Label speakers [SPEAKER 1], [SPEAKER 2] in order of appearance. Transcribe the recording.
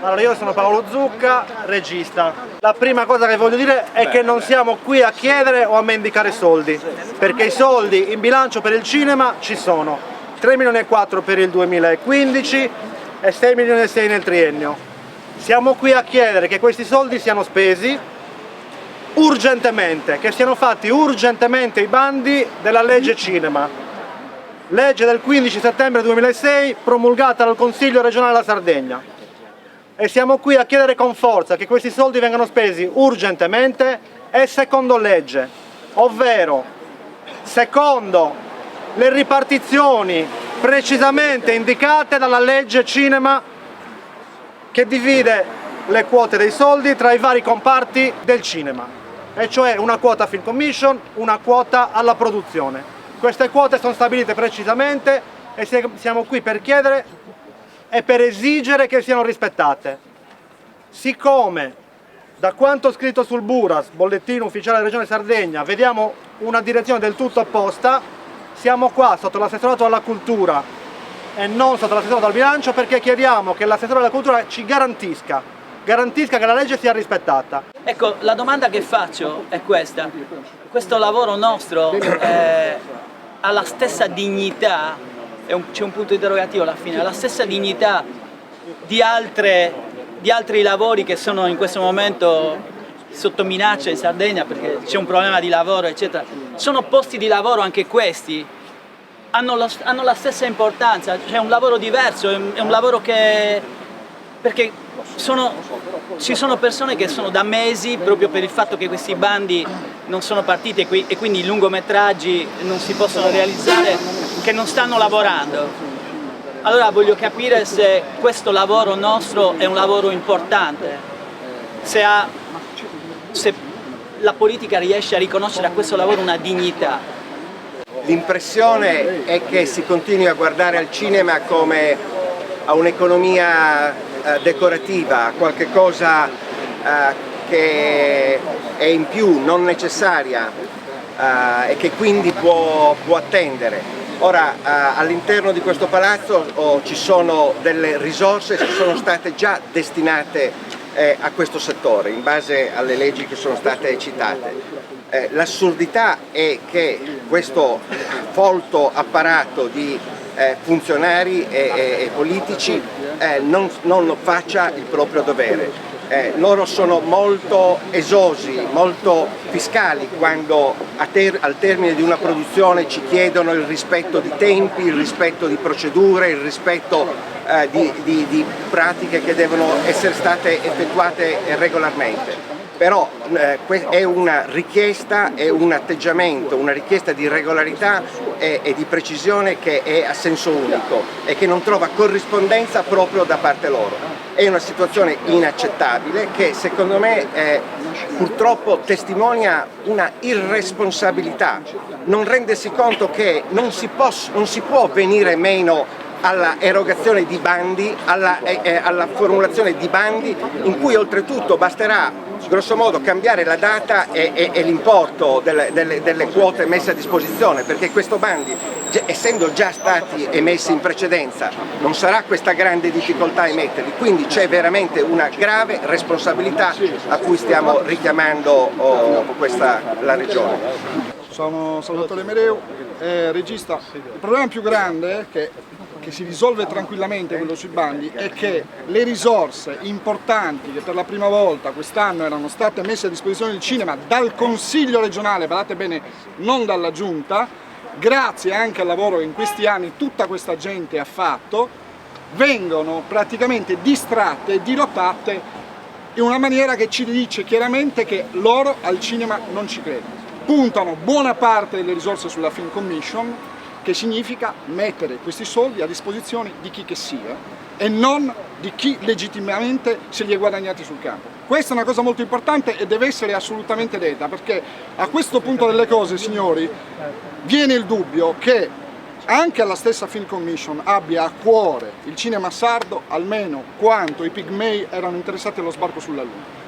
[SPEAKER 1] Allora, io sono Paolo Zucca, regista. La prima cosa che voglio dire è che non siamo qui a chiedere o a mendicare soldi, perché i soldi in bilancio per il cinema ci sono. 3 milioni e 4 per il 2015 e 6 milioni e 6 nel triennio. Siamo qui a chiedere che questi soldi siano spesi urgentemente, che siano fatti urgentemente i bandi della legge cinema. Legge del 15 settembre 2006 promulgata dal Consiglio regionale della Sardegna. E siamo qui a chiedere con forza che questi soldi vengano spesi urgentemente e secondo legge, ovvero secondo le ripartizioni precisamente indicate dalla legge cinema che divide le quote dei soldi tra i vari comparti del cinema, e cioè una quota film commission, una quota alla produzione. Queste quote sono stabilite precisamente e siamo qui per chiedere e per esigere che siano rispettate. Siccome da quanto scritto sul Buras, bollettino ufficiale della Regione Sardegna, vediamo una direzione del tutto opposta, siamo qua sotto l'assessorato alla cultura e non sotto l'assessorato al bilancio perché chiediamo che l'assessore alla cultura ci garantisca che la legge sia rispettata.
[SPEAKER 2] Ecco, la domanda che faccio è questa: questo lavoro nostro ha la stessa dignità? C'è un punto interrogativo alla fine, la stessa dignità di altri lavori che sono in questo momento sotto minaccia in Sardegna perché c'è un problema di lavoro, eccetera. Sono posti di lavoro anche questi, hanno la stessa importanza, c'è un lavoro diverso, è un lavoro che... perché ci sono persone che sono da mesi, proprio per il fatto che questi bandi non sono partiti e quindi i lungometraggi non si possono realizzare, che non stanno lavorando. Allora voglio capire se questo lavoro nostro è un lavoro importante, se la politica riesce a riconoscere a questo lavoro una dignità.
[SPEAKER 3] L'impressione è che si continui a guardare al cinema come a un'economia decorativa, a qualche cosa che è in più, non necessaria e che quindi può attendere. Ora all'interno di questo palazzo ci sono delle risorse che sono state già destinate a questo settore in base alle leggi che sono state citate. L'assurdità è che questo folto apparato di funzionari e politici non faccia il proprio dovere. Loro sono molto esosi, molto fiscali quando al termine di una produzione ci chiedono il rispetto di tempi, il rispetto di procedure, il rispetto di pratiche che devono essere state effettuate regolarmente. Però è una richiesta, è un atteggiamento, una richiesta di regolarità e di precisione che è a senso unico e che non trova corrispondenza proprio da parte loro. È una situazione inaccettabile che secondo me purtroppo testimonia una irresponsabilità, non rendersi conto che non si può venire meno alla erogazione di bandi, alla formulazione di bandi in cui oltretutto basterà grosso modo cambiare la data e l'importo delle quote messe a disposizione, perché questo bandi, essendo già stati emessi in precedenza, non sarà questa grande difficoltà a emetterli, quindi c'è veramente una grave responsabilità a cui stiamo richiamando la Regione.
[SPEAKER 4] Sono Salvatore Mereu, regista. Il problema più grande che si risolve tranquillamente quello sui bandi è che le risorse importanti che per la prima volta quest'anno erano state messe a disposizione del cinema dal Consiglio regionale, badate bene, non dalla Giunta, grazie anche al lavoro che in questi anni tutta questa gente ha fatto, vengono praticamente distratte e dirottate in una maniera che ci dice chiaramente che loro al cinema non ci credono. Puntano buona parte delle risorse sulla Film Commission, che significa mettere questi soldi a disposizione di chi che sia e non di chi legittimamente se li è guadagnati sul campo. Questa è una cosa molto importante e deve essere assolutamente detta, perché a questo punto delle cose, signori, viene il dubbio che anche la stessa Film Commission abbia a cuore il cinema sardo almeno quanto i pigmei erano interessati allo sbarco sulla Luna.